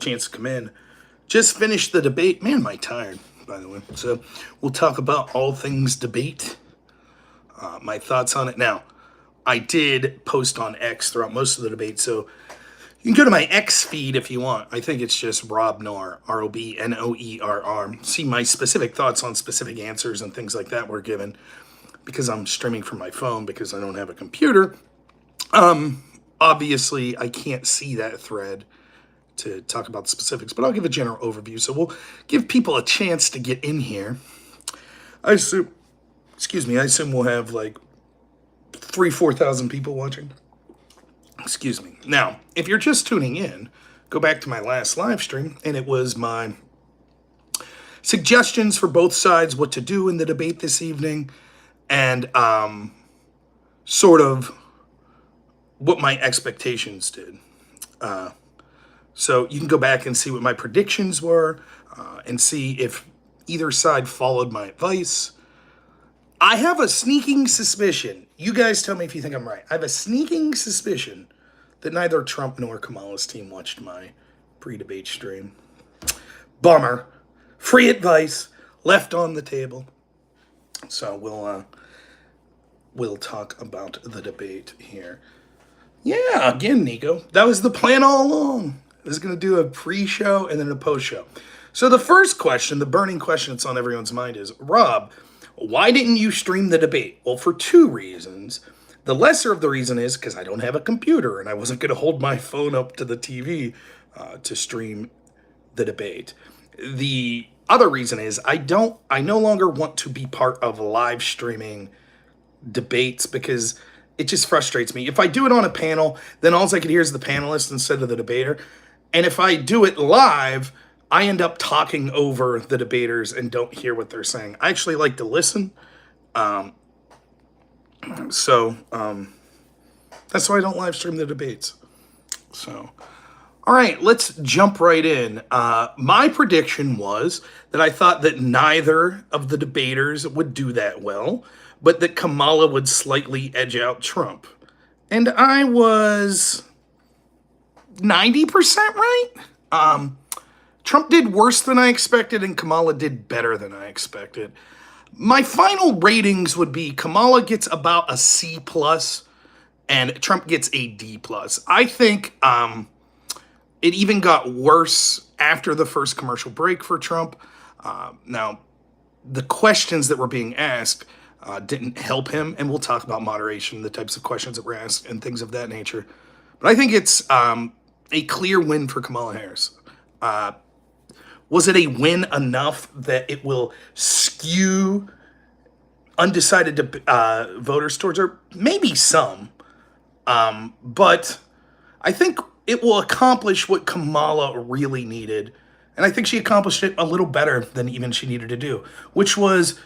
chance to come in. Just finished the debate. Man, am I tired, by the way. So we'll talk about all things debate. My thoughts on it. Now, I did post on X throughout most of the debate, so you can go to my X feed if you want. I think it's just Rob Noerr, Robnoerr. See my specific thoughts on specific answers and things like that were given because I'm streaming from my phone because I don't have a computer. Obviously, I can't see that thread to talk about the specifics, but I'll give a general overview. So we'll give people a chance to get in here. I assume we'll have like 4,000 people watching. Excuse me. Now, if you're just tuning in, go back to my last live stream, and it was my suggestions for both sides, what to do in the debate this evening, and sort of what my expectations did. So you can go back and see what my predictions were and see if either side followed my advice. I have a sneaking suspicion. You guys tell me if you think I'm right. I have a sneaking suspicion that neither Trump nor Kamala's team watched my pre-debate stream. Bummer. Free advice left on the table. So we'll talk about the debate here. Yeah, again, Nico. That was the plan all along. I was going to do a pre-show and then a post-show. So the first question, the burning question that's on everyone's mind is, Rob, why didn't you stream the debate? Well, for two reasons. The lesser of the reason is because I don't have a computer and I wasn't going to hold my phone up to the TV to stream the debate. The other reason is I no longer want to be part of live streaming debates because it just frustrates me. If I do it on a panel, then all I can hear is the panelist instead of the debater. And if I do it live, I end up talking over the debaters and don't hear what they're saying. I actually like to listen. So that's why I don't live stream the debates. So, all right, let's jump right in. My prediction was that I thought that neither of the debaters would do that well, but that Kamala would slightly edge out Trump. And I was 90% right. Trump did worse than I expected, and Kamala did better than I expected. My final ratings would be Kamala gets about a C+, and Trump gets a D+. I think it even got worse after the first commercial break for Trump. Now, the questions that were being asked didn't help him, and we'll talk about moderation, the types of questions that were asked, and things of that nature. But I think it's a clear win for Kamala Harris. Was it a win enough that it will skew undecided voters towards her? Maybe some. But I think it will accomplish what Kamala really needed. And I think she accomplished it a little better than even she needed to do, which was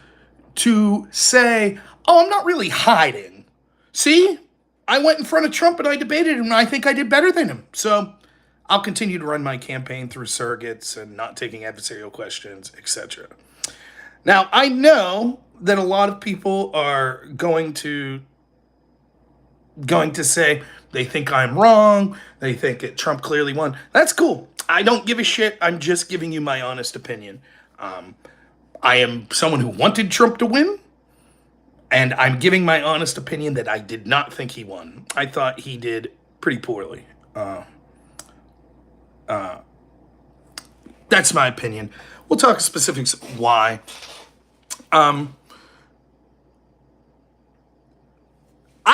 to say, oh, I'm not really hiding. See, I went in front of Trump and I debated him and I think I did better than him. So I'll continue to run my campaign through surrogates and not taking adversarial questions, etc. Now, I know that a lot of people are going to say they think I'm wrong. They think that Trump clearly won. That's cool. I don't give a shit. I'm just giving you my honest opinion. I am someone who wanted Trump to win, and I'm giving my honest opinion that I did not think he won. I thought he did pretty poorly. That's my opinion. We'll talk specifics why. I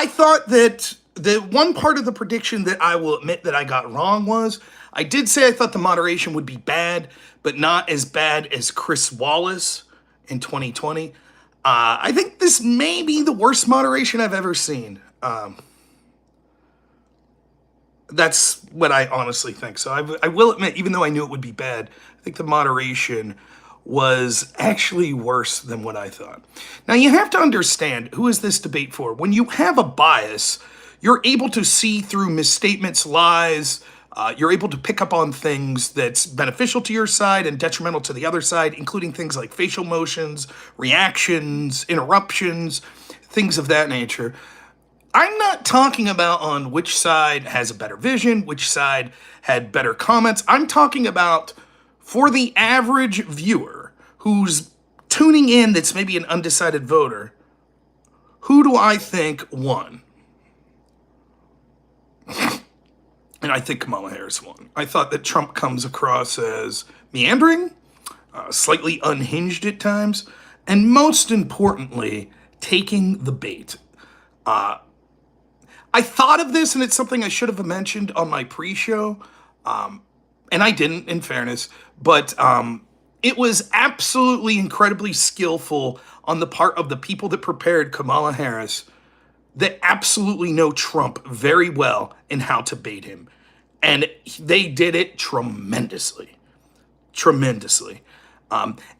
thought that the one part of the prediction that I will admit that I got wrong was I did say I thought the moderation would be bad, but not as bad as Chris Wallace in 2020. I think this may be the worst moderation I've ever seen. That's what I honestly think. So I will admit, even though I knew it would be bad, I think the moderation was actually worse than what I thought. Now, you have to understand, who is this debate for? When you have a bias, you're able to see through misstatements, lies. You're able to pick up on things that's beneficial to your side and detrimental to the other side, including things like facial motions, reactions, interruptions, things of that nature. I'm not talking about on which side has a better vision, which side had better comments. I'm talking about for the average viewer who's tuning in that's maybe an undecided voter, who do I think won? And I think Kamala Harris won. I thought that Trump comes across as meandering, slightly unhinged at times, and most importantly, taking the bait. I thought of this, and it's something I should have mentioned on my pre-show, and I didn't, in fairness, but it was absolutely incredibly skillful on the part of the people that prepared Kamala Harris that absolutely know Trump very well and how to bait him. And they did it tremendously. Tremendously.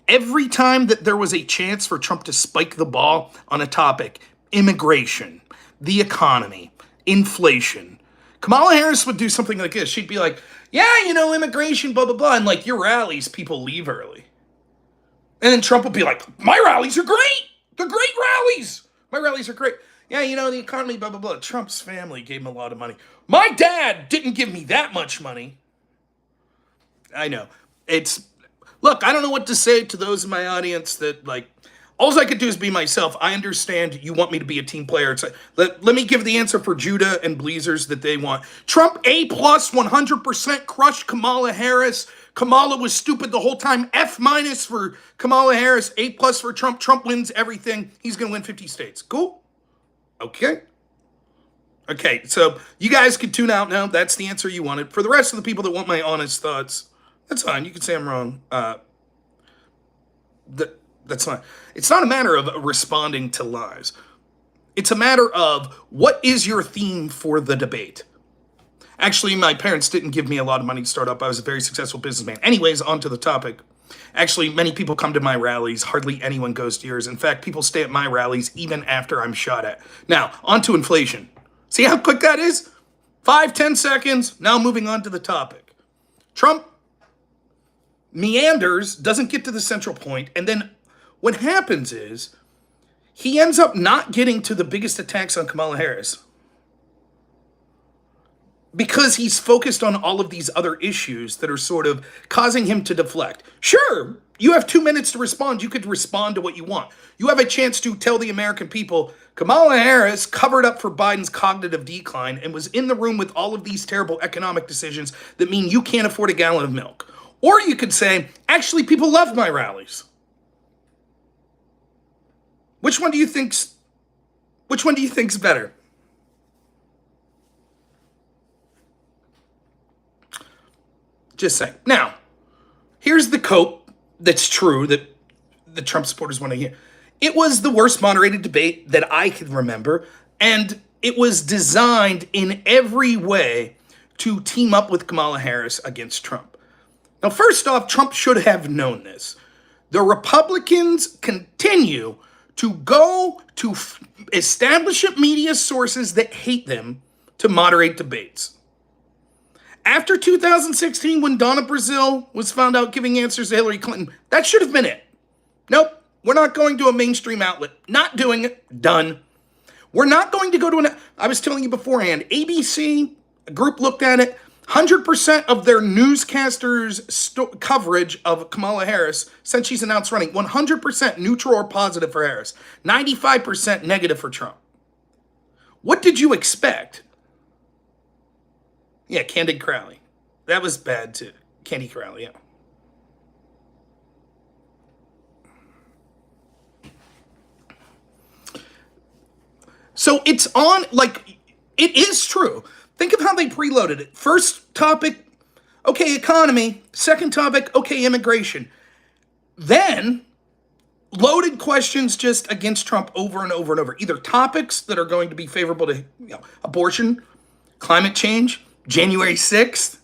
Every time that there was a chance for Trump to spike the ball on a topic, immigration, the economy, inflation, Kamala Harris would do something like this. She'd be like, yeah, immigration, blah, blah, blah. And like, your rallies, people leave early. And then Trump would be like, my rallies are great. They're great rallies. My rallies are great. Yeah, the economy, blah, blah, blah. Trump's family gave him a lot of money. My dad didn't give me that much money. I know. Look, I don't know what to say to those in my audience that, like, all I could do is be myself. I understand you want me to be a team player. It's like, let me give the answer for Judah and Bleezers that they want. Trump A+, 100% crushed Kamala Harris. Kamala was stupid the whole time. F- for Kamala Harris. A+ for Trump. Trump wins everything. He's going to win 50 states. Cool? Okay. Okay, so you guys can tune out now. That's the answer you wanted. For the rest of the people that want my honest thoughts, that's fine. You can say I'm wrong. That's fine. It's not a matter of responding to lies. It's a matter of what is your theme for the debate. Actually, my parents didn't give me a lot of money to start up. I was a very successful businessman. Anyways, on to the topic. Actually, many people come to my rallies. Hardly anyone goes to yours. In fact, people stay at my rallies even after I'm shot at. Now, on to inflation. See how quick that is? 5-10 seconds. Now moving on to the topic. Trump meanders, doesn't get to the central point, and then what happens is he ends up not getting to the biggest attacks on Kamala Harris because he's focused on all of these other issues that are sort of causing him to deflect. Sure, you have 2 minutes to respond. You could respond to what you want. You have a chance to tell the American people, Kamala Harris covered up for Biden's cognitive decline and was in the room with all of these terrible economic decisions that mean you can't afford a gallon of milk. Or you could say, actually, people love my rallies. Which one do you think's better? Just saying. Now, here's the quote that's true that the Trump supporters want to hear. It was the worst moderated debate that I can remember, and it was designed in every way to team up with Kamala Harris against Trump. Now, first off, Trump should have known this. The Republicans continue to go to establishment media sources that hate them to moderate debates. After 2016, when Donna Brazile was found out giving answers to Hillary Clinton, that should have been it. Nope, we're not going to a mainstream outlet. Not doing it. Done. We're not going to go to I was telling you beforehand, ABC, a group looked at it, 100% of their newscasters' coverage of Kamala Harris since she's announced running, 100% neutral or positive for Harris, 95% negative for Trump. What did you expect? Yeah, Candy Crowley. That was bad too. Candy Crowley, yeah. So it's on, like, it is true. Think of how they preloaded it. First topic, okay, economy. Second topic, okay, immigration. Then loaded questions just against Trump over and over and over. Either topics that are going to be favorable to abortion, climate change, January 6th,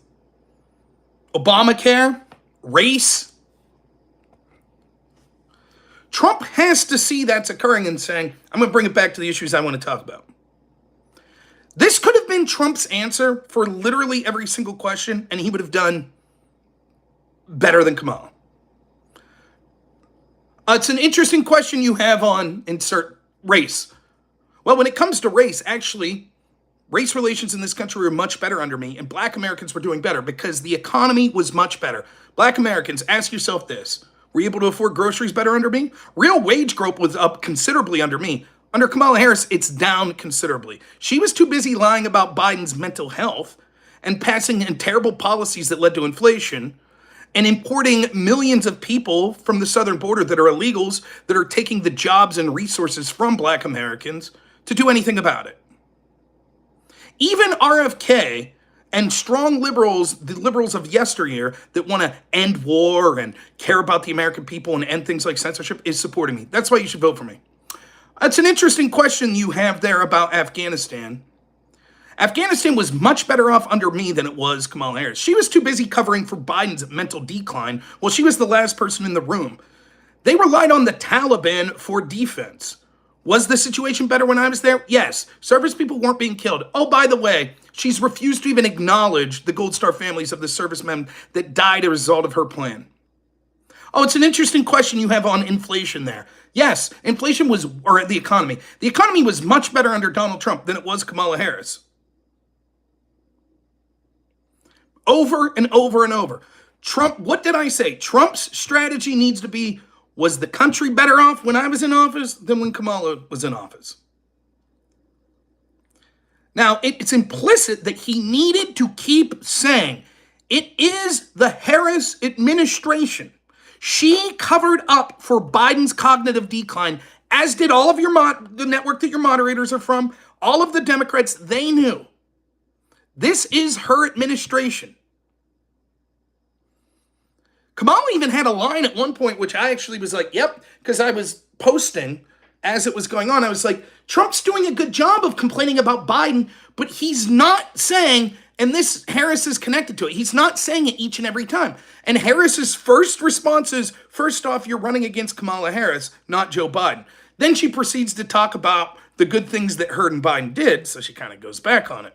Obamacare, race. Trump has to see that's occurring and saying, I'm going to bring it back to the issues I want to talk about. This could have been Trump's answer for literally every single question, and he would have done better than Kamala. It's an interesting question you have on insert race. Well, when it comes to race, actually, race relations in this country were much better under me, and black Americans were doing better because the economy was much better. Black Americans, ask yourself this. Were you able to afford groceries better under me? Real wage growth was up considerably under me. Under Kamala Harris, it's down considerably. She was too busy lying about Biden's mental health and passing in terrible policies that led to inflation and importing millions of people from the southern border that are illegals that are taking the jobs and resources from black Americans to do anything about it. Even RFK and strong liberals, the liberals of yesteryear that want to end war and care about the American people and end things like censorship, is supporting me. That's why you should vote for me. That's an interesting question you have there about Afghanistan. Afghanistan was much better off under me than it was Kamala Harris. She was too busy covering for Biden's mental decline while she was the last person in the room. They relied on the Taliban for defense. Was the situation better when I was there? Yes. Service people weren't being killed. Oh, by the way, she's refused to even acknowledge the Gold Star families of the servicemen that died as a result of her plan. Oh, it's an interesting question you have on inflation there. Yes, inflation was, or the economy. The economy was much better under Donald Trump than it was Kamala Harris. Over and over and over. Trump, what did I say? Trump's strategy needs to be, was the country better off when I was in office than when Kamala was in office? Now, it's implicit that he needed to keep saying, it is the Harris administration. She covered up for Biden's cognitive decline, as did all of the network that your moderators are from, all of the Democrats. They knew. This is her administration. Kamala even had a line at one point, which I actually was like, yep, because I was posting as it was going on. I was like, Trump's doing a good job of complaining about Biden, but he's not saying, and this Harris is connected to it, he's not saying it each and every time. And Harris's first response is, first off, you're running against Kamala Harris, not Joe Biden. Then she proceeds to talk about the good things that her and Biden did, so she kind of goes back on it.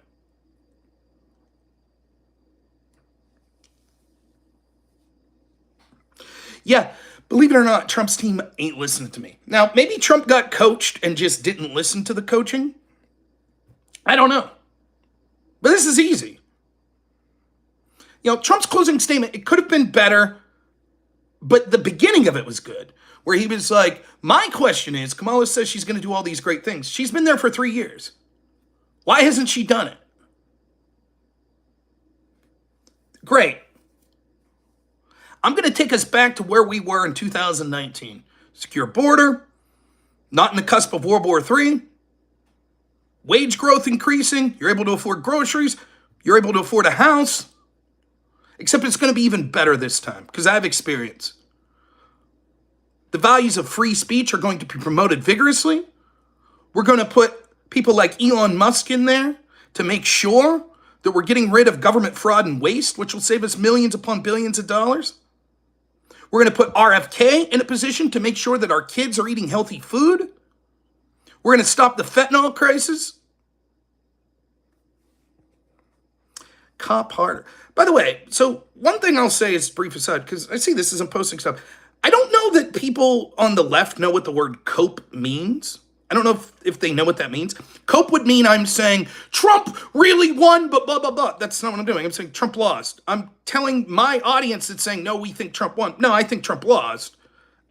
Yeah, believe it or not, Trump's team ain't listening to me. Now, maybe Trump got coached and just didn't listen to the coaching. I don't know. But this is easy. You know, Trump's closing statement, it could have been better, but the beginning of it was good, where he was like, my question is, Kamala says she's going to do all these great things. She's been there for 3 years. Why hasn't she done it? Great. I'm going to take us back to where we were in 2019. Secure border, not in the cusp of World War III, wage growth increasing, you're able to afford groceries, you're able to afford a house, except it's going to be even better this time because I have experience. The values of free speech are going to be promoted vigorously. We're going to put people like Elon Musk in there to make sure that we're getting rid of government fraud and waste, which will save us millions upon billions of dollars. We're going to put RFK in a position to make sure that our kids are eating healthy food. We're going to stop the fentanyl crisis. Cop harder. By the way, so one thing I'll say is brief aside, because I see this as I'm posting stuff. I don't know that people on the left know what the word cope means. I don't know if they know what that means. Cope would mean I'm saying Trump really won, but blah, blah, blah. That's not what I'm doing. I'm saying Trump lost. I'm telling my audience that's saying, no, we think Trump won. No, I think Trump lost.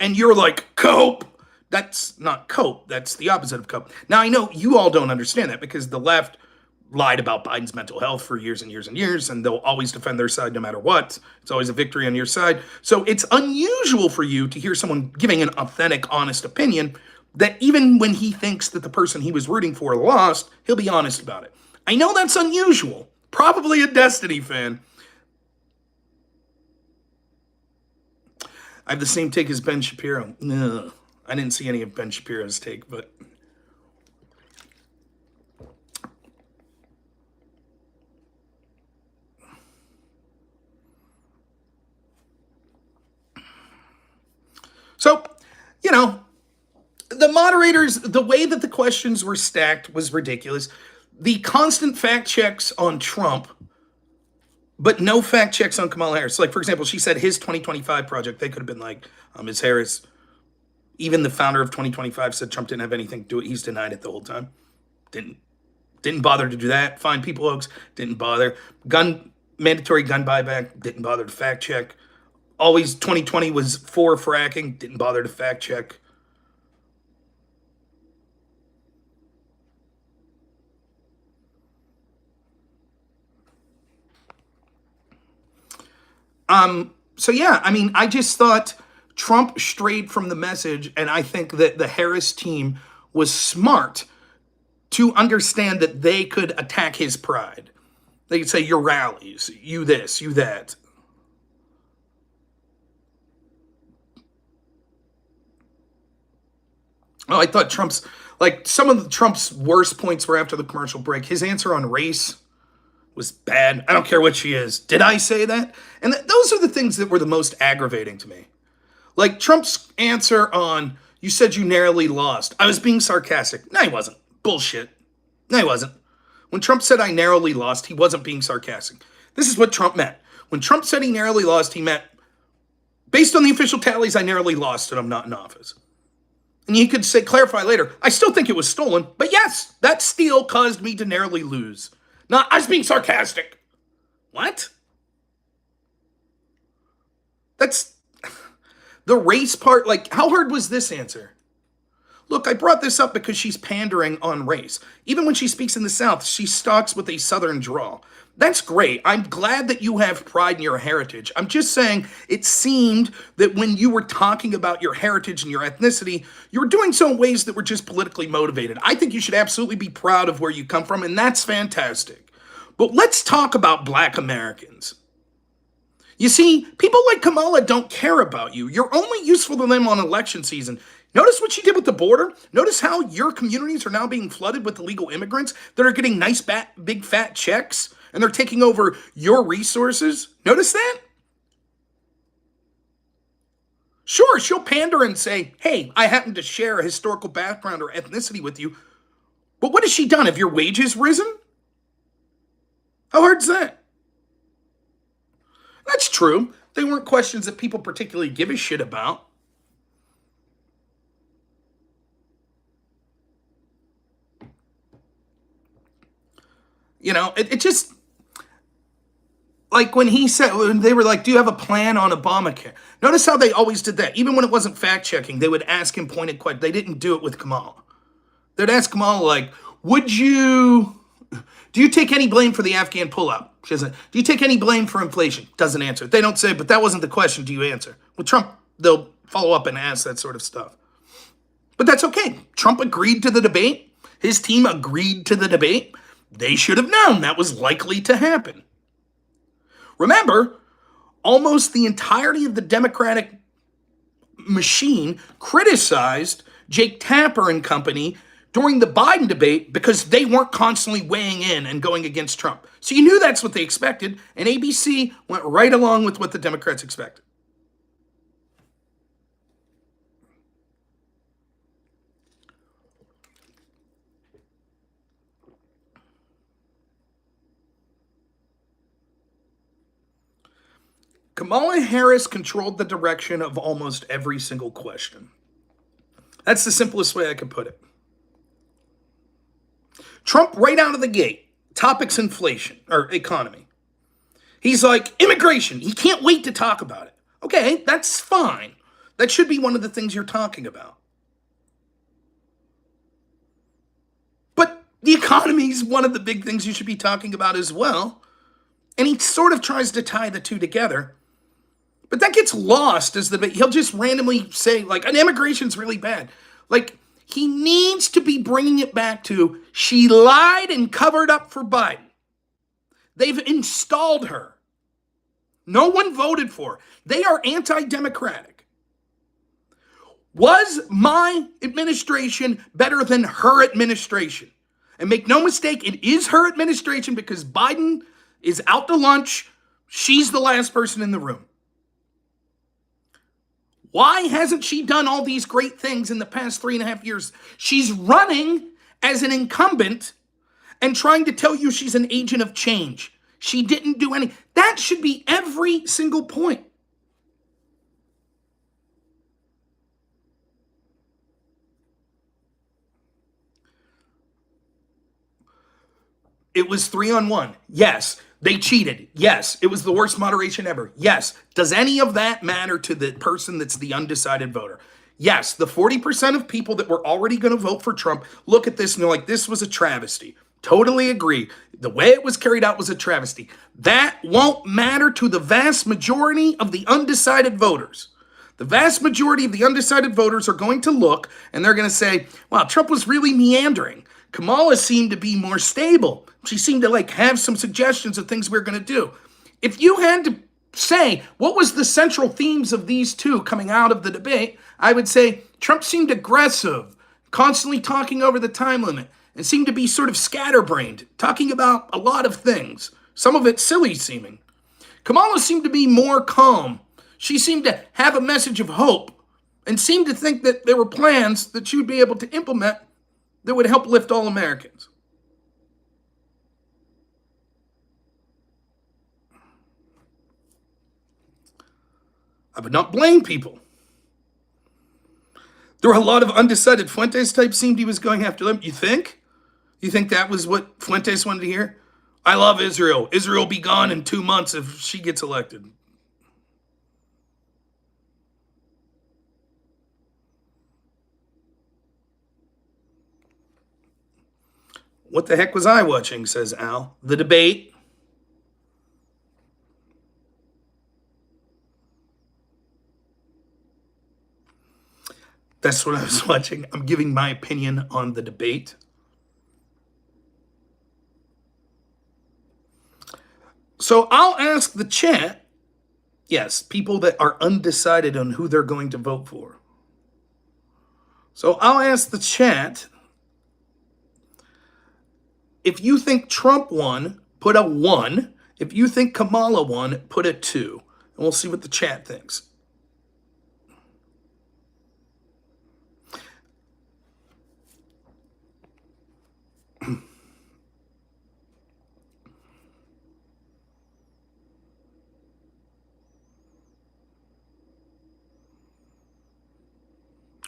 And you're like, cope. That's not cope. That's the opposite of cope. Now, I know you all don't understand that because the left lied about Biden's mental health for years and years and years, and they'll always defend their side no matter what. It's always a victory on your side. So it's unusual for you to hear someone giving an authentic, honest opinion that even when he thinks that the person he was rooting for lost, he'll be honest about it. I know that's unusual. Probably a Destiny fan. I have the same take as Ben Shapiro. No, I didn't see any of Ben Shapiro's take, but... So, you know, the moderators, the way that the questions were stacked was ridiculous. The constant fact checks on Trump, but no fact checks on Kamala Harris. Like, for example, she said his 2025 project, they could have been like, Ms. Harris, even the founder of 2025 said Trump didn't have anything to do it. He's denied it the whole time. Didn't bother to do that. Fine people hoax, didn't bother. Mandatory gun buyback, didn't bother to fact check. Always 2020 was for fracking, didn't bother to fact check. So yeah, I mean, I just thought Trump strayed from the message, and I think that the Harris team was smart to understand that they could attack his pride. They could say, your rallies, you this, you that. Oh, I thought some of Trump's worst points were after the commercial break. His answer on race was bad. I don't care what she is. Did I say that? And those are the things that were the most aggravating to me. Like Trump's answer on, you said you narrowly lost. I was being sarcastic. No, he wasn't. Bullshit. No, he wasn't. When Trump said I narrowly lost, he wasn't being sarcastic. This is what Trump meant. When Trump said he narrowly lost, he meant, based on the official tallies, I narrowly lost and I'm not in office. And you could say, clarify later, I still think it was stolen, but yes, that steal caused me to narrowly lose. Not, I was being sarcastic. What? That's the race part. Like, how hard was this answer? Look, I brought this up because she's pandering on race. Even when she speaks in the South, she stalks with a Southern drawl. That's great. I'm glad that you have pride in your heritage. I'm just saying it seemed that when you were talking about your heritage and your ethnicity, you were doing so in ways that were just politically motivated. I think you should absolutely be proud of where you come from, and that's fantastic. But let's talk about Black Americans. You see, people like Kamala don't care about you. You're only useful to them on election season. Notice what she did with the border. Notice how your communities are now being flooded with illegal immigrants that are getting nice, big, fat checks, and they're taking over your resources. Notice that? Sure, she'll pander and say, hey, I happen to share a historical background or ethnicity with you. But what has she done? Have your wages risen? How hard's that? That's true. They weren't questions that people particularly give a shit about. You know, it just, like when when they were like, do you have a plan on Obamacare? Notice how they always did that. Even when it wasn't fact checking, they would ask him pointed questions. They didn't do it with Kamala. They'd ask Kamala, like, do you take any blame for the Afghan pullout? She doesn't. Do you take any blame for inflation? Doesn't answer. They don't say, but that wasn't the question. Do you answer? With Trump, they'll follow up and ask that sort of stuff. But that's okay. Trump agreed to the debate. His team agreed to the debate. They should have known that was likely to happen. Remember, almost the entirety of the Democratic machine criticized Jake Tapper and company during the Biden debate because they weren't constantly weighing in and going against Trump. So you knew that's what they expected, and ABC went right along with what the Democrats expected. Kamala Harris controlled the direction of almost every single question. That's the simplest way I could put it. Trump, right out of the gate, topics inflation or economy. He's like, immigration. He can't wait to talk about it. Okay, that's fine. That should be one of the things you're talking about. But the economy is one of the big things you should be talking about as well. And he sort of tries to tie the two together. But that gets lost as he'll just randomly say, like, an immigration's really bad. Like, he needs to be bringing it back to, she lied and covered up for Biden. They've installed her. No one voted for her. They are anti-democratic. Was my administration better than her administration? And make no mistake, it is her administration because Biden is out to lunch. She's the last person in the room. Why hasn't she done all these great things in the past 3.5 years? She's running as an incumbent and trying to tell you she's an agent of change. She didn't do any. That should be every single point. It was 3-on-1. Yes. They cheated. Yes. It was the worst moderation ever. Yes. Does any of that matter to the person that's the undecided voter? Yes. The 40% of people that were already going to vote for Trump look at this and they're like, this was a travesty. Totally agree. The way it was carried out was a travesty. That won't matter to the vast majority of the undecided voters. The vast majority of the undecided voters are going to look and they're going to say, wow, Trump was really meandering. Kamala seemed to be more stable. She seemed to have some suggestions of things we we're going to do. If you had to say what was the central themes of these two coming out of the debate, I would say Trump seemed aggressive, constantly talking over the time limit, and seemed to be sort of scatterbrained, talking about a lot of things, some of it silly seeming. Kamala seemed to be more calm. She seemed to have a message of hope and seemed to think that there were plans that she would be able to implement that would help lift all Americans. I would not blame people. There were a lot of undecided. Fuentes type seemed he was going after them. You think? You think that was what Fuentes wanted to hear? I love Israel. Israel will be gone in 2 months if she gets elected. What the heck was I watching, says Al. The debate. That's what I was watching. I'm giving my opinion on the debate. So I'll ask the chat, yes, people that are undecided on who they're going to vote for. So I'll ask the chat, if you think Trump won, put a 1. If you think Kamala won, put a 2. And we'll see what the chat thinks.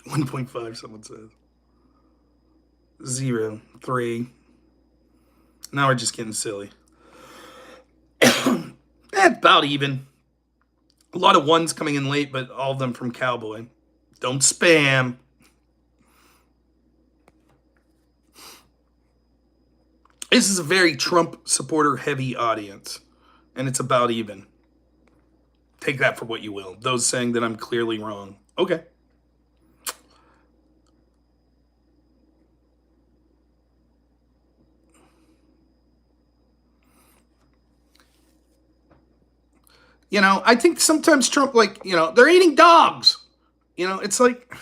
$1.5, someone says. 0, 3. Now we're just getting silly. About even. A lot of 1s coming in late, but all of them from Cowboy. Don't spam. This is a very Trump supporter heavy audience, and it's about even. Take that for what you will. Those saying that I'm clearly wrong. Okay. I think sometimes Trump, they're eating dogs. It's like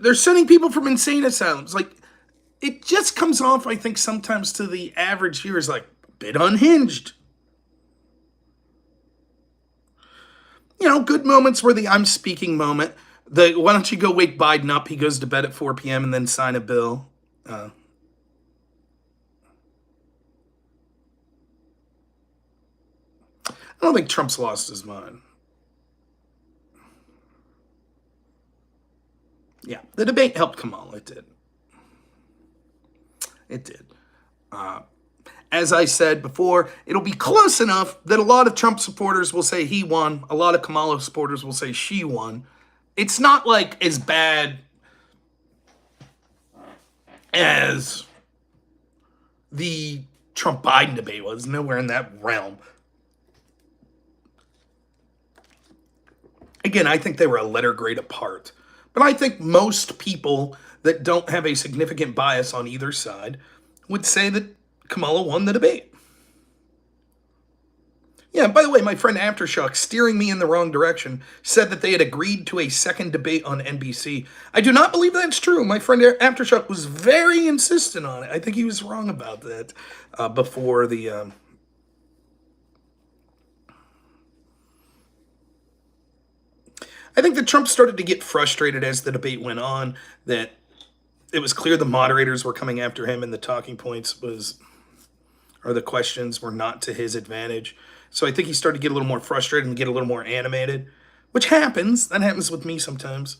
they're sending people from insane asylums. It just comes off, I think, sometimes to the average viewer is a bit unhinged. Good moments were the I'm speaking moment. The why don't you go wake Biden up? He goes to bed at 4 p.m. and then sign a bill. I don't think Trump's lost his mind. Yeah, the debate helped Kamala. It did. It did. As I said before, it'll be close enough that a lot of Trump supporters will say he won. A lot of Kamala supporters will say she won. It's not as bad as the Trump-Biden debate was. Nowhere in that realm. Again, I think they were a letter grade apart. But I think most people that don't have a significant bias on either side would say that Kamala won the debate. Yeah, by the way, my friend Aftershock, steering me in the wrong direction, said that they had agreed to a second debate on NBC. I do not believe that's true. My friend Aftershock was very insistent on it. I think he was wrong about that before the... I think that Trump started to get frustrated as the debate went on, that it was clear the moderators were coming after him and the talking points or the questions were not to his advantage. So I think he started to get a little more frustrated and get a little more animated, which happens. That happens with me sometimes.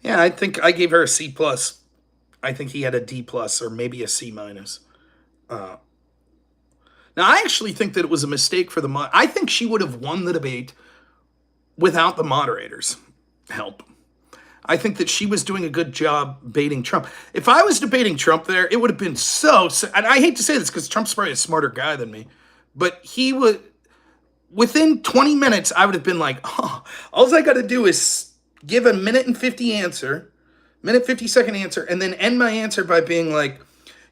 Yeah, I think I gave her a C plus. I think he had a D plus or maybe a C minus. Now, I actually think that it was a mistake for I think she would have won the debate without the moderators' help. I think that she was doing a good job baiting Trump. If I was debating Trump there, it would have been and I hate to say this because Trump's probably a smarter guy than me, but he would, within 20 minutes, I would have been like, oh, all I got to do is give a minute 50-second answer, and then end my answer by being like,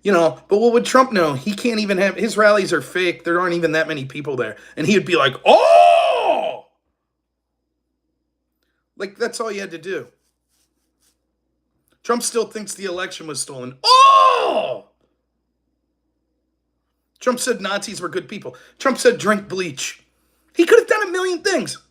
but what would Trump know? He can't even have, his rallies are fake. There aren't even that many people there. And he'd be like, oh! Like, that's all you had to do. Trump still thinks the election was stolen. Oh! Trump said Nazis were good people. Trump said drink bleach. He could have done a million things.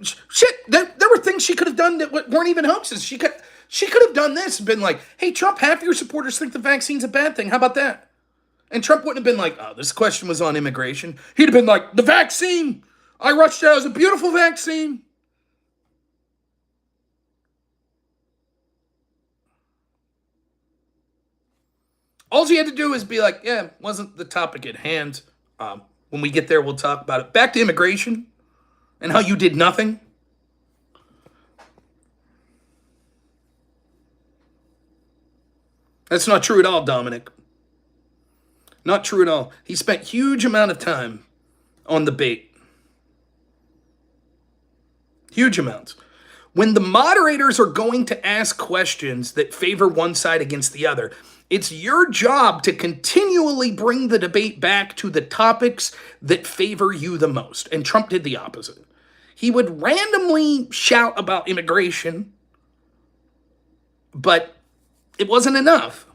Shit, there were things she could have done that weren't even hoaxes. She could have done this and been like, hey, Trump, half your supporters think the vaccine's a bad thing. How about that? And Trump wouldn't have been like, oh, this question was on immigration. He'd have been like, the vaccine. I rushed out. It was a beautiful vaccine. All he had to do is be like, yeah, wasn't the topic at hand. When we get there, we'll talk about it. Back to immigration and how you did nothing. That's not true at all, Dominic. Not true at all. He spent huge amount of time on the bait. Huge amounts. When the moderators are going to ask questions that favor one side against the other, it's your job to continually bring the debate back to the topics that favor you the most. And Trump did the opposite. He would randomly shout about immigration, but it wasn't enough.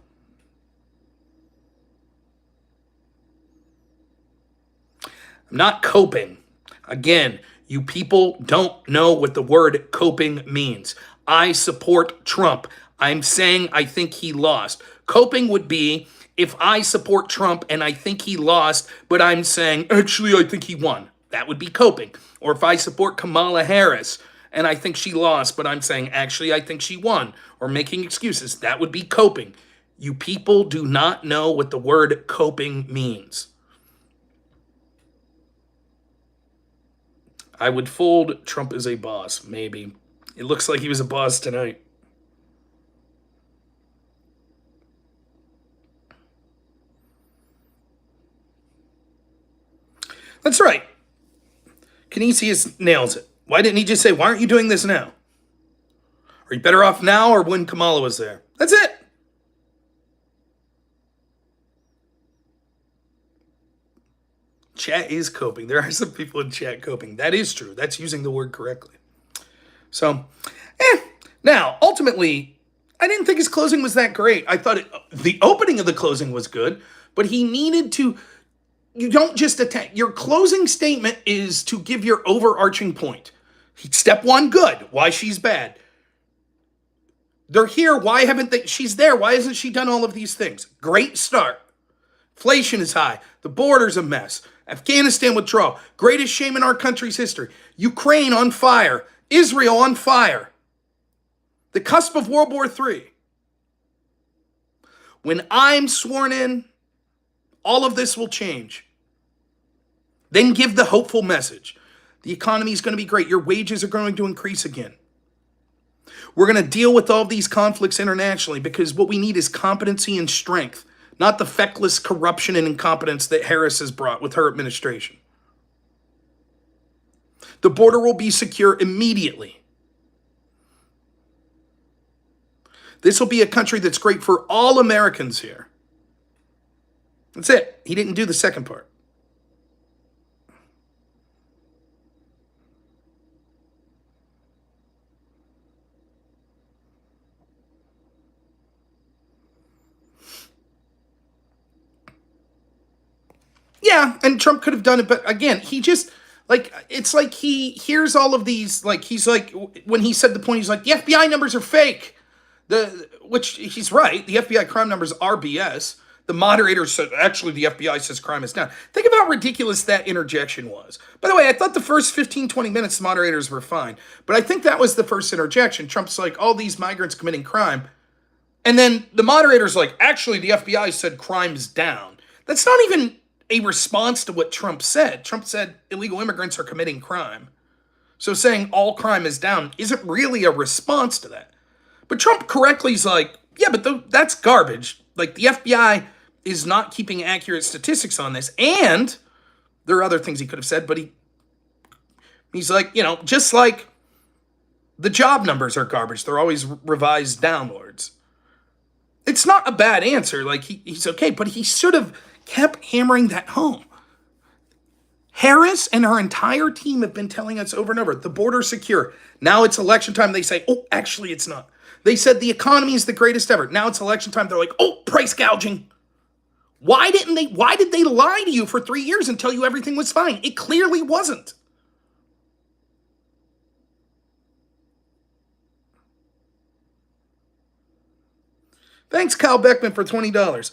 I'm not coping. Again, you people don't know what the word coping means. I support Trump. I'm saying I think he lost. Coping would be if I support Trump and I think he lost, but I'm saying, actually, I think he won. That would be coping. Or if I support Kamala Harris and I think she lost, but I'm saying, actually, I think she won, or making excuses, that would be coping. You people do not know what the word coping means. I would fold Trump as a boss, maybe. It looks like he was a boss tonight. That's right. Canisius nails it. Why didn't he just say, why aren't you doing this now? Are you better off now or when Kamala was there? That's it. Chat is coping. There are some people in chat coping. That is true. That's using the word correctly. So, now, ultimately, I didn't think his closing was that great. I thought the opening of the closing was good, but he needed to, you don't just attack. Your closing statement is to give your overarching point. Step one, good. Why she's bad. They're here. Why haven't they? She's there. Why hasn't she done all of these things? Great start. Inflation is high. The border's a mess. Afghanistan withdrawal. Greatest shame in our country's history. Ukraine on fire. Israel on fire. The cusp of World War III. When I'm sworn in, all of this will change. Then give the hopeful message. The economy is going to be great. Your wages are going to increase again. We're going to deal with all these conflicts internationally because what we need is competency and strength, not the feckless corruption and incompetence that Harris has brought with her administration. The border will be secure immediately. This will be a country that's great for all Americans here. That's it. He didn't do the second part. Yeah, and Trump could have done it, but again, he just, like, it's like he hears all of these, like, he's like, when he said the point, he's like, the FBI numbers are fake. Which he's right, the FBI crime numbers are BS. The moderator said, actually, the FBI says crime is down. Think of how ridiculous that interjection was. By the way, I thought the first 15, 20 minutes, the moderators were fine. But I think that was the first interjection. Trump's like, all these migrants committing crime. And then the moderator's like, actually, the FBI said crime's down. That's not even a response to what Trump said. Trump said illegal immigrants are committing crime. So saying all crime is down isn't really a response to that. But Trump correctly is like, yeah, but that's garbage. Like, the FBI is not keeping accurate statistics on this. And there are other things he could have said, but he's like, just like the job numbers are garbage. They're always revised downwards. It's not a bad answer. Like, he's okay, but he should have kept hammering that home. Harris and her entire team have been telling us over and over, the border's secure. Now it's election time. They say, oh, actually, it's not. They said the economy is the greatest ever. Now it's election time. They're like, oh, price gouging. Why did they lie to you for 3 years and tell you everything was fine? It clearly wasn't. Thanks, Kyle Beckman, for $20.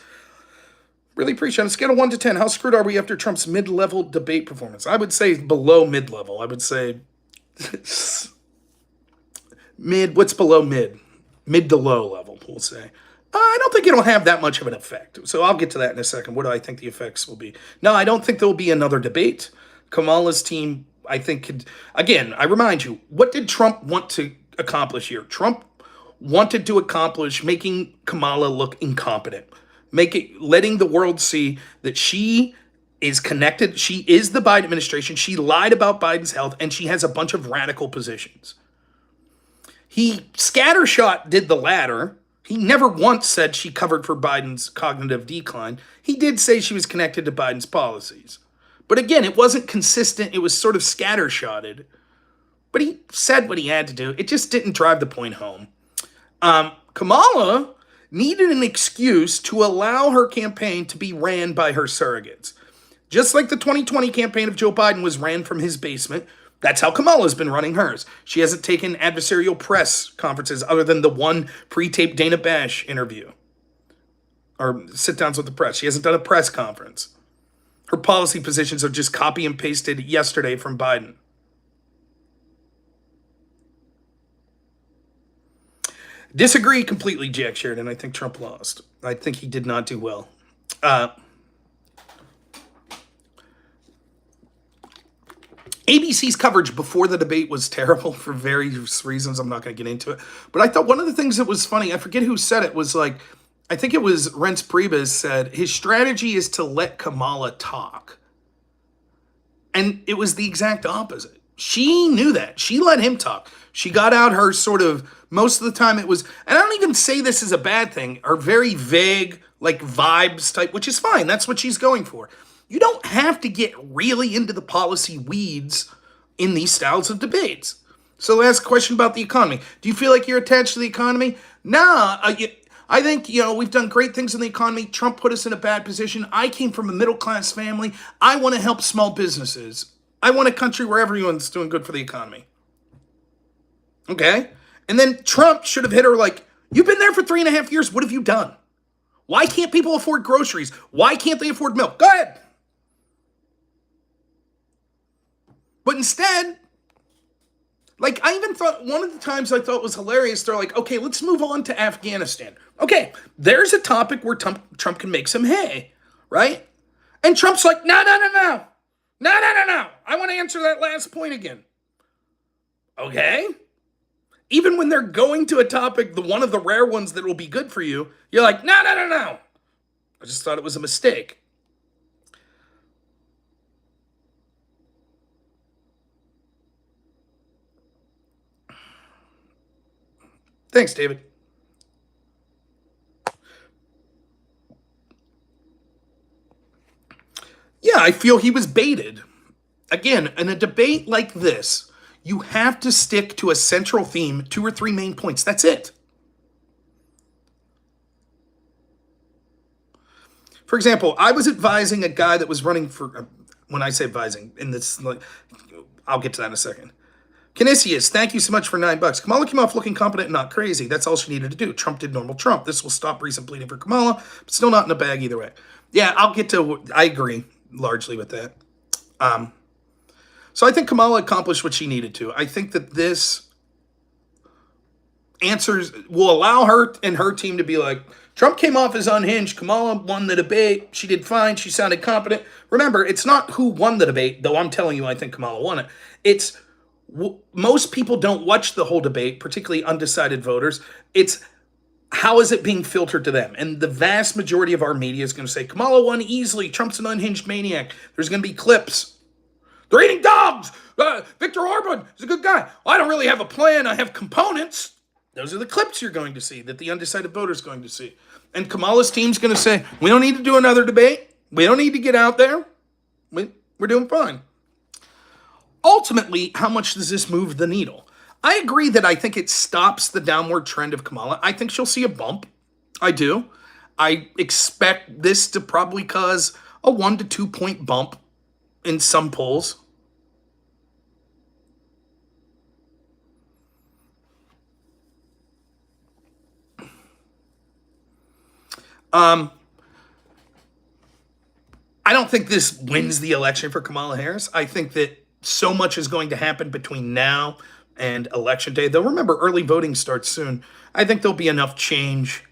Really appreciate it. On a scale of 1 to 10, how screwed are we after Trump's mid-level debate performance? I would say below mid-level. I would say mid. What's below mid? Mid to low level, we'll say. I don't think it'll have that much of an effect. So I'll get to that in a second. What do I think the effects will be? No, I don't think there'll be another debate. Kamala's team, I think, could... Again, I remind you, what did Trump want to accomplish here? Trump wanted to accomplish making Kamala look incompetent. Letting the world see that she is connected. She is the Biden administration. She lied about Biden's health, and she has a bunch of radical positions. He scattershot did the latter. He never once said she covered for Biden's cognitive decline. He did say she was connected to Biden's policies. But again, it wasn't consistent. It was sort of scattershotted. But he said what he had to do. It just didn't drive the point home. Kamala needed an excuse to allow her campaign to be ran by her surrogates. Just like the 2020 campaign of Joe Biden was ran from his basement, that's how Kamala's been running hers. She hasn't taken adversarial press conferences other than the one pre-taped Dana Bash interview. Or sit-downs with the press. She hasn't done a press conference. Her policy positions are just copy and pasted yesterday from Biden. Disagree completely, Jack Sheridan. I think Trump lost. I think he did not do well. ABC's coverage before the debate was terrible for various reasons. I'm not going to get into it. But I thought one of the things that was funny, I forget who said it, was like, I think it was Reince Priebus said, his strategy is to let Kamala talk. And it was the exact opposite. She knew that. She let him talk. She got out her sort of, most of the time it was, and I don't even say this is a bad thing, her very vague, like vibes type, which is fine. That's what she's going for. You don't have to get really into the policy weeds in these styles of debates. So last question about the economy. Do you feel like you're attached to the economy? Nah, I think, we've done great things in the economy. Trump put us in a bad position. I came from a middle-class family. I want to help small businesses. I want a country where everyone's doing good for the economy. Okay? And then Trump should have hit her like, you've been there for 3.5 years. What have you done? Why can't people afford groceries? Why can't they afford milk? Go ahead. But instead, like, I even thought, one of the times I thought was hilarious, they're like, okay, let's move on to Afghanistan. Okay, there's a topic where Trump can make some hay, right? And Trump's like, no. I want to answer that last point again. Okay? Even when they're going to a topic, one of the rare ones that will be good for you, you're like, no. I just thought it was a mistake. Thanks, David. Yeah, I feel he was baited. Again, in a debate like this, you have to stick to a central theme, 2 or 3 main points. That's it. For example, I was advising a guy that was running for, when I say advising, in this, I'll get to that in a second. Canisius, thank you so much for $9. Kamala came off looking competent and not crazy. That's all she needed to do. Trump did normal Trump. This will stop recent bleeding for Kamala, but still not in the bag either way. Yeah, I agree largely with that. So I think Kamala accomplished what she needed to. I think that this answers will allow her and her team to be like, Trump came off as unhinged. Kamala won the debate. She did fine. She sounded competent. Remember, it's not who won the debate, though I'm telling you I think Kamala won it. It's most people don't watch the whole debate, particularly undecided voters. It's how is it being filtered to them? And the vast majority of our media is going to say, Kamala won easily. Trump's an unhinged maniac. There's going to be clips. They're eating dogs. Viktor Orban is a good guy. Well, I don't really have a plan. I have components. Those are the clips you're going to see, that the undecided voter is going to see. And Kamala's team's going to say, we don't need to do another debate. We don't need to get out there. We're doing fine. Ultimately, how much does this move the needle? I agree that I think it stops the downward trend of Kamala. I think she'll see a bump. I do. I expect this to probably cause a 1 to 2 point bump in some polls. I don't think this wins the election for Kamala Harris. I think that so much is going to happen between now and election day. Though remember, early voting starts soon. I think there'll be enough change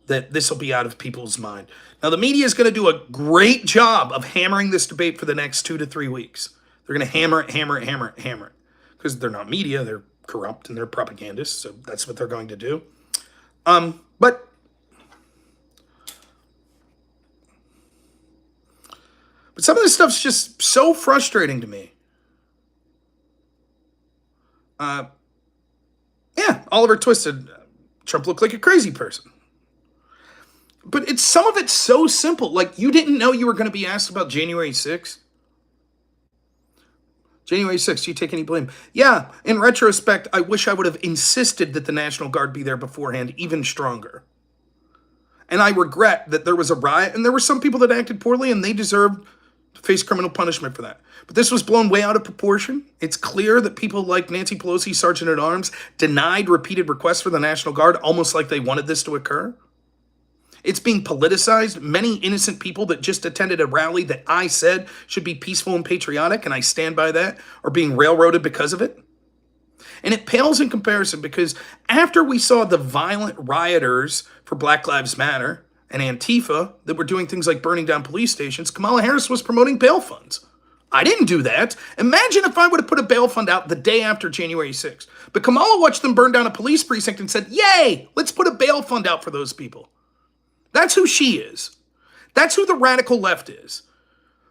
that this will be out of people's mind. Now, the media is going to do a great job of hammering this debate for the next 2 to 3 weeks. They're going to hammer it. Because they're not media, they're corrupt and they're propagandists, so that's what they're going to do. But some of this stuff's just so frustrating to me. Yeah, Oliver Twisted. Trump looked like a crazy person. But some of it's so simple. Like, you didn't know you were going to be asked about January 6th? January 6th, do you take any blame? Yeah, in retrospect, I wish I would have insisted that the National Guard be there beforehand, even stronger. And I regret that there was a riot, and there were some people that acted poorly, and they deserved to face criminal punishment for that. But this was blown way out of proportion. It's clear that people like Nancy Pelosi, Sergeant at Arms, denied repeated requests for the National Guard, almost like they wanted this to occur. It's being politicized. Many innocent people that just attended a rally that I said should be peaceful and patriotic, and I stand by that, are being railroaded because of it. And it pales in comparison because after we saw the violent rioters for Black Lives Matter and Antifa that were doing things like burning down police stations, Kamala Harris was promoting bail funds. I didn't do that. Imagine if I would have put a bail fund out the day after January 6th. But Kamala watched them burn down a police precinct and said, yay, let's put a bail fund out for those people. That's who she is. That's who the radical left is.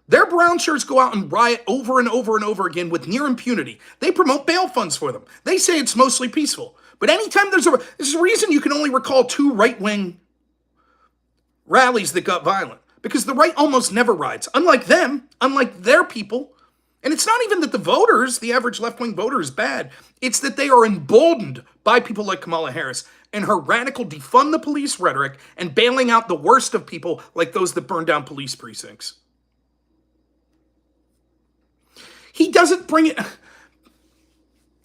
Their brown shirts go out and riot over and over and over again with near impunity. They promote bail funds for them. They say it's mostly peaceful. But anytime there's a reason you can only recall 2 right-wing rallies that got violent. Because the right almost never riots. Unlike them, unlike their people. And it's not even that the voters, the average left-wing voter, is bad. It's that they are emboldened by people like Kamala Harris and her radical defund the police rhetoric and bailing out the worst of people like those that burn down police precincts. He doesn't bring it.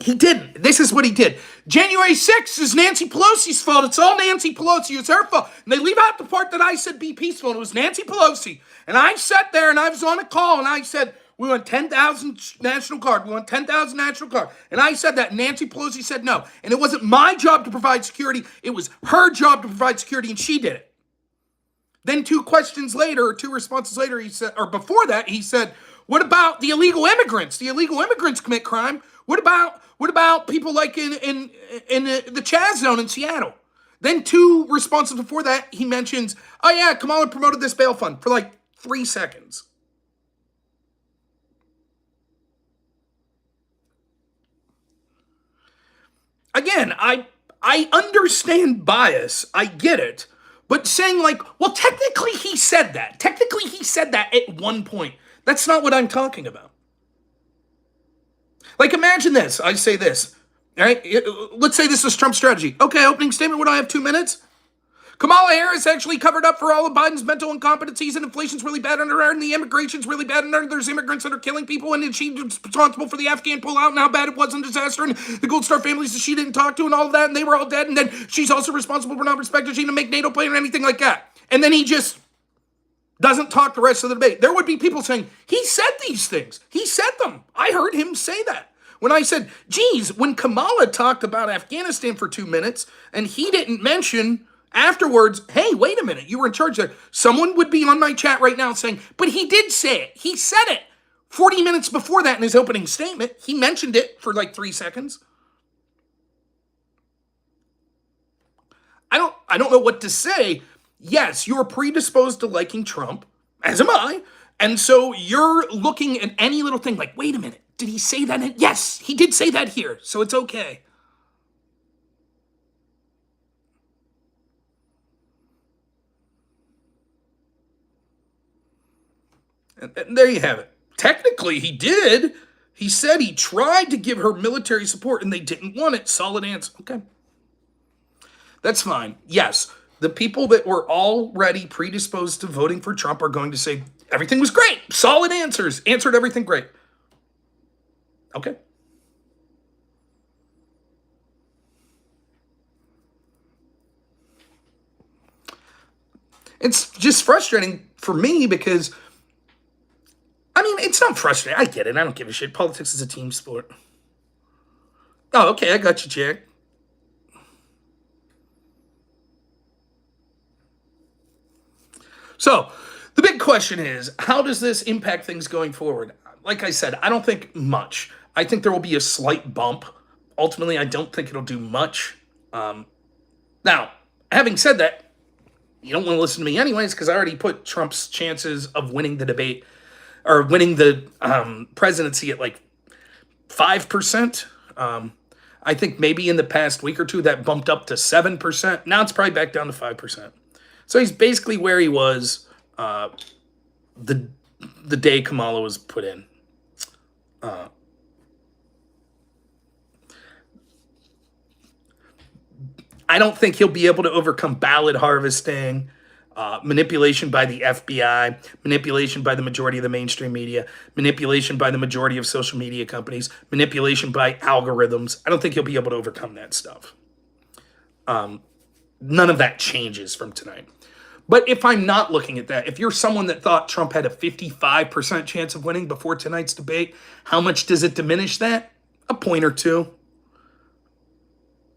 He didn't. This is what he did. January 6th is Nancy Pelosi's fault. It's all Nancy Pelosi. It's her fault. And they leave out the part that I said be peaceful. And it was Nancy Pelosi. And I sat there and I was on a call and I said, we want 10,000 National Guard. We want 10,000 National Guard. And I said that. And Nancy Pelosi said no. And it wasn't my job to provide security. It was her job to provide security. And she did it. Then 2 questions later, or 2 responses later, he said, or before that, he said, what about the illegal immigrants? The illegal immigrants commit crime. What about people like in the Chaz Zone in Seattle? Then 2 responses before that, he mentions, oh yeah, Kamala promoted this bail fund for like 3 seconds. Again, I understand bias. I get it. But saying like, well, technically he said that. Technically he said that at one point. That's not what I'm talking about. Like, imagine this. I say this. All right? Let's say this is Trump's strategy. Okay, opening statement. What do I have, 2 minutes? Kamala Harris actually covered up for all of Biden's mental incompetencies, and inflation's really bad under her, and the immigration's really bad under her. There's immigrants that are killing people, and she's responsible for the Afghan pullout and how bad it was in disaster, and the Gold Star families that she didn't talk to, and all of that, and they were all dead. And then she's also responsible for not respecting she didn't make NATO plan or anything like that. And then he just doesn't talk the rest of the debate. There would be people saying, he said these things. He said them. I heard him say that. When I said, geez, when Kamala talked about Afghanistan for 2 minutes and he didn't mention afterwards, hey, wait a minute, you were in charge there. Someone would be on my chat right now saying, but he did say it. He said it 40 minutes before that in his opening statement. He mentioned it for like 3 seconds. I don't know what to say. Yes, you're predisposed to liking Trump, as am I. And so you're looking at any little thing like, wait a minute, did he say that? Yes, he did say that here, so it's okay. And there you have it. Technically, he did. He said he tried to give her military support and they didn't want it. Solid answer. Okay. That's fine. Yes, the people that were already predisposed to voting for Trump are going to say everything was great. Solid answers. Answered everything great. Okay. It's just frustrating for me because, I mean, it's not frustrating. I get it. I don't give a shit. Politics is a team sport. Oh, okay. I got you, Jack. So the big question is, how does this impact things going forward? Like I said, I don't think much. I think there will be a slight bump. Ultimately, I don't think it'll do much. Now, having said that, you don't want to listen to me anyways because I already put Trump's chances of winning the debate or winning the presidency at like 5%. I think maybe in the past week or two that bumped up to 7%. Now it's probably back down to 5%. So he's basically where he was the day Kamala was put in. I don't think he'll be able to overcome ballot harvesting, manipulation by the FBI, manipulation by the majority of the mainstream media, manipulation by the majority of social media companies, manipulation by algorithms. I don't think he'll be able to overcome that stuff. None of that changes from tonight. But if I'm not looking at that, if you're someone that thought Trump had a 55% chance of winning before tonight's debate, how much does it diminish that? A point or two.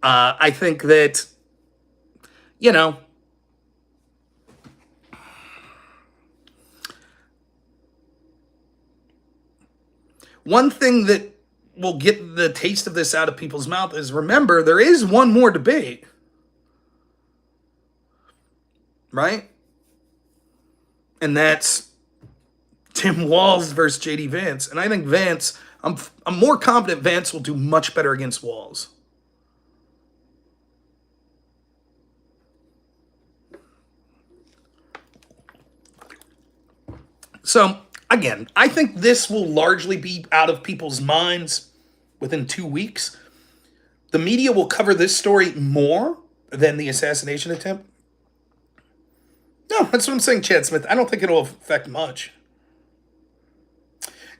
I think that, you know, one thing that will get the taste of this out of people's mouth is, remember, there is one more debate. Right? And that's Tim Walz versus J.D. Vance. And I think Vance, I'm more confident Vance will do much better against Walz. So, again, I think this will largely be out of people's minds within 2 weeks. The media will cover this story more than the assassination attempt. No, that's what I'm saying, Chad Smith. I don't think it'll affect much.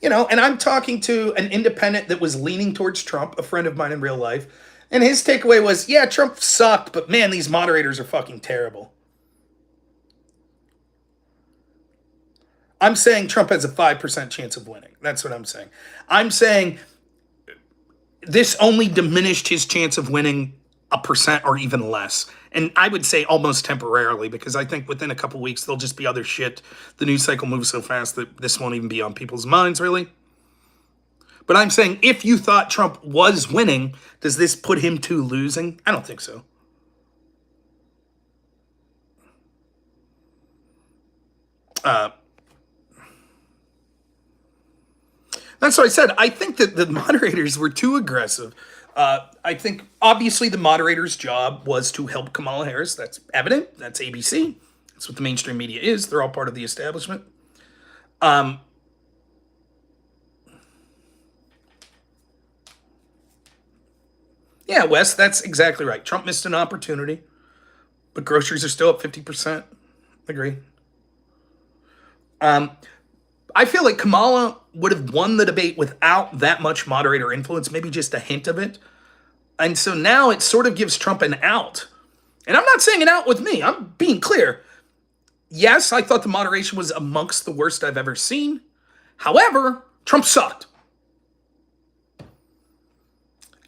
You know, and I'm talking to an independent that was leaning towards Trump, a friend of mine in real life, and his takeaway was, yeah, Trump sucked, but man, these moderators are fucking terrible. I'm saying Trump has a 5% chance of winning. That's what I'm saying. I'm saying this only diminished his chance of winning 1% or even less. And I would say almost temporarily, because I think within a couple weeks, there'll just be other shit. The news cycle moves so fast that this won't even be on people's minds, really. But I'm saying, if you thought Trump was winning, does this put him to losing? I don't think so. That's what I said. I think that the moderators were too aggressive. I think, obviously, the moderator's job was to help Kamala Harris. That's evident. That's ABC. That's what the mainstream media is. They're all part of the establishment. Yeah, Wes, that's exactly right. Trump missed an opportunity. But groceries are still up 50%. Agree. I feel like Kamala would have won the debate without that much moderator influence, maybe just a hint of it. And so now it sort of gives Trump an out. And I'm not saying an out with me. I'm being clear. Yes, I thought the moderation was amongst the worst I've ever seen. However, Trump sucked.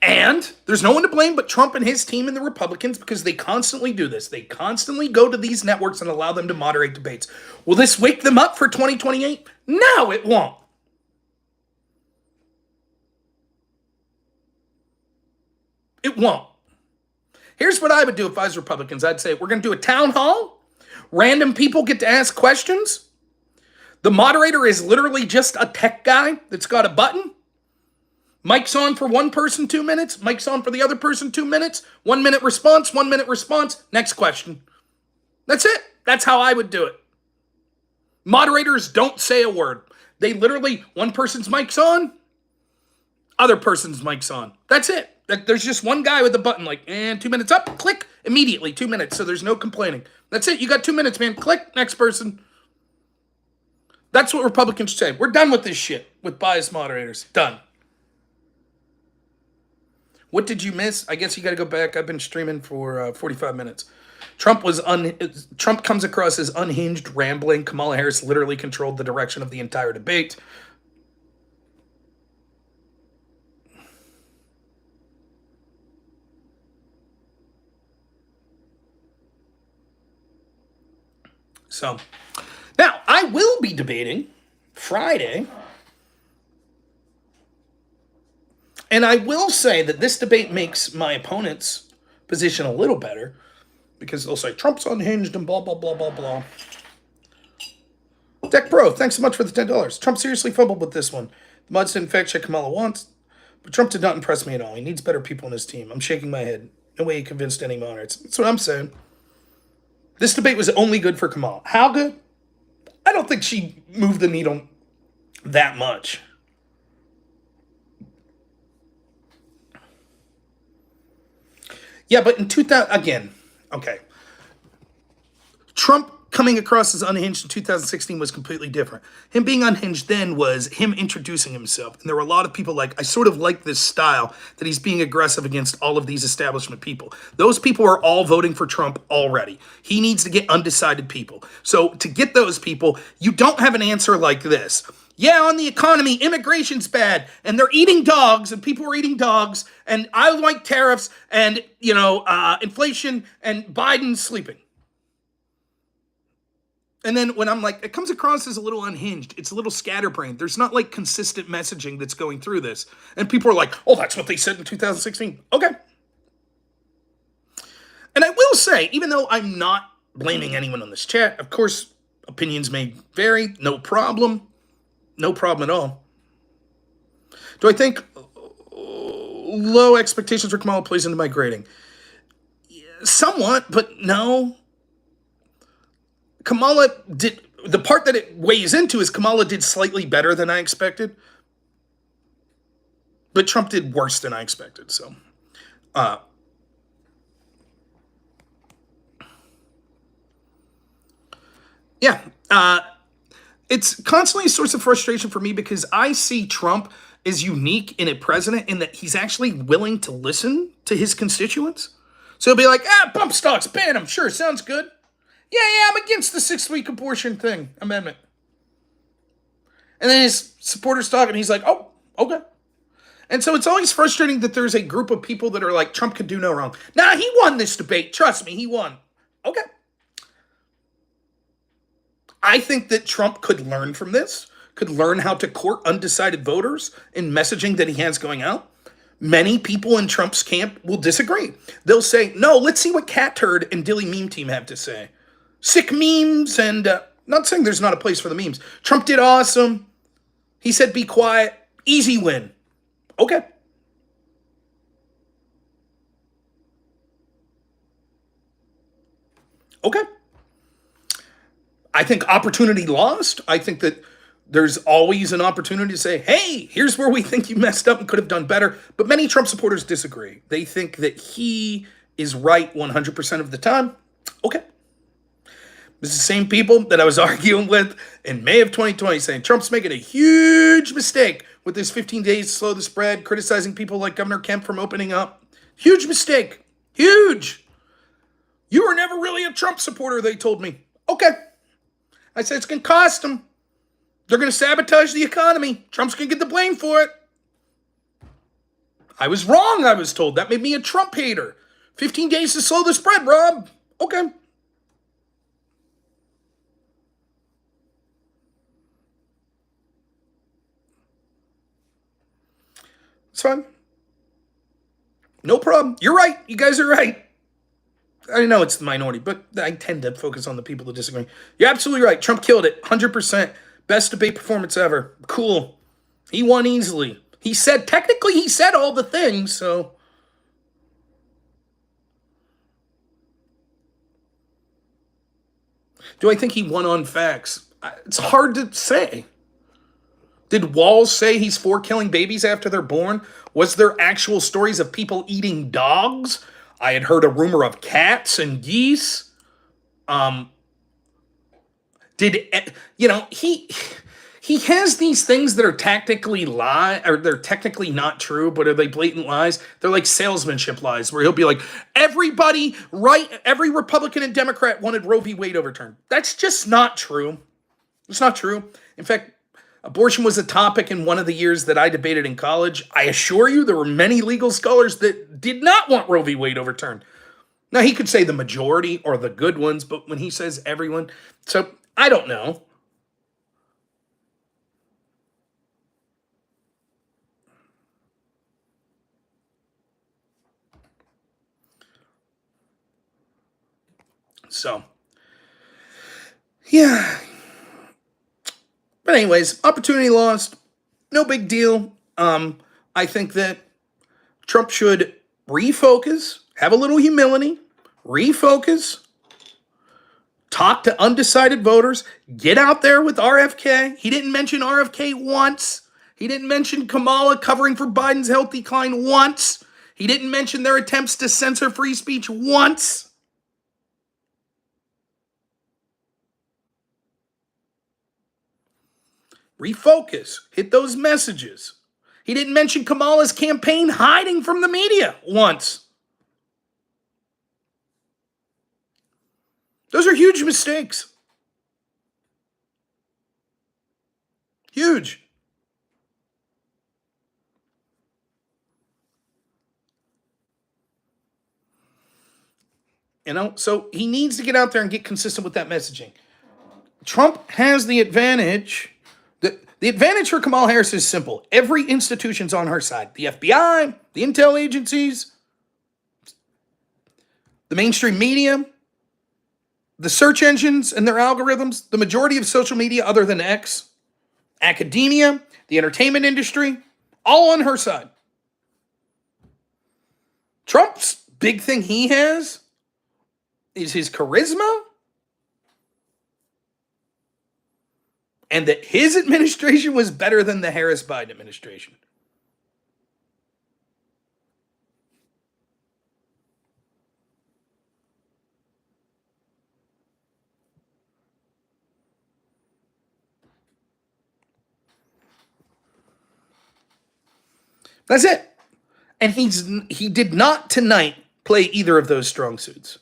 And there's no one to blame but Trump and his team and the Republicans because they constantly do this. They constantly go to these networks and allow them to moderate debates. Will this wake them up for 2028? No, it won't. It won't. Here's what I would do if I was Republicans. I'd say, we're going to do a town hall. Random people get to ask questions. The moderator is literally just a tech guy that's got a button. Mic's on for one person, 2 minutes. Mic's on for the other person, 2 minutes. 1 minute response, 1 minute response. Next question. That's it. That's how I would do it. Moderators don't say a word. They literally, one person's mic's on, other person's mic's on. That's it. There's just one guy with a button like, and 2 minutes up, click, immediately, 2 minutes. So there's no complaining. That's it. You got 2 minutes, man. Click, next person. That's what Republicans say. We're done with this shit with biased moderators. Done. What did you miss? I guess you got to go back. I've been streaming for 45 minutes. Trump comes across as unhinged, rambling. Kamala Harris literally controlled the direction of the entire debate. So, now, I will be debating Friday. And I will say that this debate makes my opponent's position a little better because they'll say Trump's unhinged and blah, blah, blah, blah, blah. Deck Bro, thanks so much for the $10. Trump seriously fumbled with this one. The mods didn't fact check Kamala once, but Trump did not impress me at all. He needs better people on his team. I'm shaking my head. No way he convinced any moderates. That's what I'm saying. This debate was only good for Kamala. How good? I don't think she moved the needle that much. Yeah, but in 2000, again, okay. Trump coming across as unhinged in 2016 was completely different. Him being unhinged then was him introducing himself. And there were a lot of people like, I sort of like this style that he's being aggressive against all of these establishment people. Those people are all voting for Trump already. He needs to get undecided people. So to get those people, you don't have an answer like this. Yeah, on the economy, immigration's bad, and they're eating dogs, and people are eating dogs, and I like tariffs, and, inflation, and Biden's sleeping. And then when I'm like, it comes across as a little unhinged. It's a little scatterbrained. There's not like consistent messaging that's going through this. And people are like, oh, that's what they said in 2016. Okay. And I will say, even though I'm not blaming anyone on this chat, of course, opinions may vary. No problem. No problem at all. Do I think low expectations for Kamala plays into my grading? Somewhat, but no. Kamala did, the part that it weighs into is Kamala did slightly better than I expected. But Trump did worse than I expected, so. Yeah. It's constantly a source of frustration for me because I see Trump as unique in a president in that he's actually willing to listen to his constituents. So he'll be like, bump stocks, ban them. Sure, sounds good. Yeah, I'm against the 6-week abortion thing, amendment. And then his supporters talk and he's like, oh, okay. And so it's always frustrating that there's a group of people that are like, Trump could do no wrong. Nah, he won this debate. Trust me, he won. Okay. I think that Trump could learn from this, could learn how to court undecided voters in messaging that he has going out. Many people in Trump's camp will disagree. They'll say, no, let's see what Cat Turd and Dilly Meme Team have to say. Sick memes and, not saying there's not a place for the memes. Trump did awesome. He said be quiet. Easy win. Okay. Okay. I think opportunity lost. I think that there's always an opportunity to say, hey, here's where we think you messed up and could have done better. But many Trump supporters disagree. They think that he is right 100% of the time. Okay. This is the same people that I was arguing with in May of 2020 saying Trump's making a huge mistake with his 15 days to slow the spread, criticizing people like Governor Kemp from opening up. Huge mistake. Huge. You were never really a Trump supporter, they told me. Okay. I said it's going to cost them. They're going to sabotage the economy. Trump's going to get the blame for it. I was wrong, I was told. That made me a Trump hater. 15 days to slow the spread, Rob. Okay. It's fine. No problem. You're right. You guys are right. I know it's the minority, but I tend to focus on the people that disagree. You're absolutely right. Trump killed it. 100%. Best debate performance ever. Cool. He won easily. Technically he said all the things, so. Do I think he won on facts? It's hard to say. Did Walls say he's for killing babies after they're born? Was there actual stories of people eating dogs? I had heard a rumor of cats and geese. He has these things that are tactically lie, or they're technically not true, but are they blatant lies? They're like salesmanship lies, where he'll be like, every Republican and Democrat wanted Roe v. Wade overturned. That's just not true. It's not true. In fact, abortion was a topic in one of the years that I debated in college. I assure you, there were many legal scholars that did not want Roe v. Wade overturned. Now, he could say the majority or the good ones, but when he says everyone, so I don't know. So, yeah. But anyways, opportunity lost. No big deal. I think that Trump should refocus, have a little humility, refocus, talk to undecided voters, get out there with RFK. He didn't mention RFK once. He didn't mention Kamala covering for Biden's health decline once. He didn't mention their attempts to censor free speech once. Refocus. Hit those messages. He didn't mention Kamala's campaign hiding from the media once. Those are huge mistakes. Huge. So he needs to get out there and get consistent with that messaging. Trump has the advantage. The advantage for Kamala Harris is simple. Every institution's on her side. The FBI, the intel agencies, the mainstream media, the search engines and their algorithms, the majority of social media other than X, academia, the entertainment industry, all on her side. Trump's big thing he has is his charisma, and that his administration was better than the Harris-Biden administration. That's it. And he did not tonight play either of those strong suits.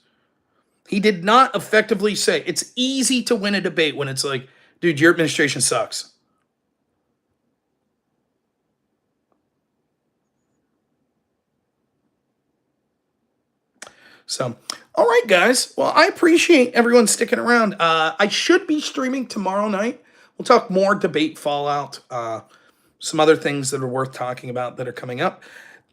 He did not effectively say, it's easy to win a debate when it's like, dude, your administration sucks. So, all right, guys. Well, I appreciate everyone sticking around. I should be streaming tomorrow night. We'll talk more debate fallout, some other things that are worth talking about that are coming up.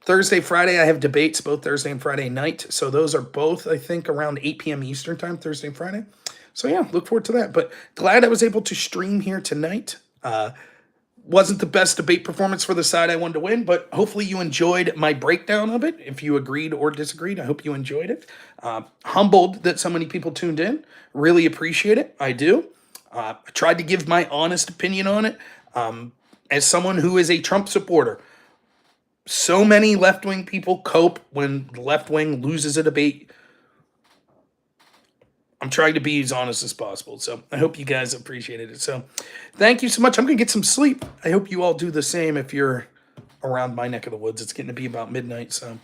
Thursday, Friday, I have debates both Thursday and Friday night. So those are both, I think, around 8 p.m. Eastern time, Thursday and Friday. So yeah, look forward to that. But glad I was able to stream here tonight. Wasn't the best debate performance for the side I wanted to win, but hopefully you enjoyed my breakdown of it. If you agreed or disagreed, I hope you enjoyed it. Humbled that so many people tuned in. Really appreciate it. I do. I tried to give my honest opinion on it. As someone who is a Trump supporter, so many left-wing people cope when the left wing loses a debate. I'm trying to be as honest as possible. So I hope you guys appreciated it. So thank you so much. I'm going to get some sleep. I hope you all do the same if you're around my neck of the woods. It's getting to be about midnight. So,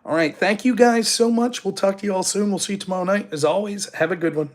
all right. Thank you guys so much. We'll talk to you all soon. We'll see you tomorrow night. As always, have a good one.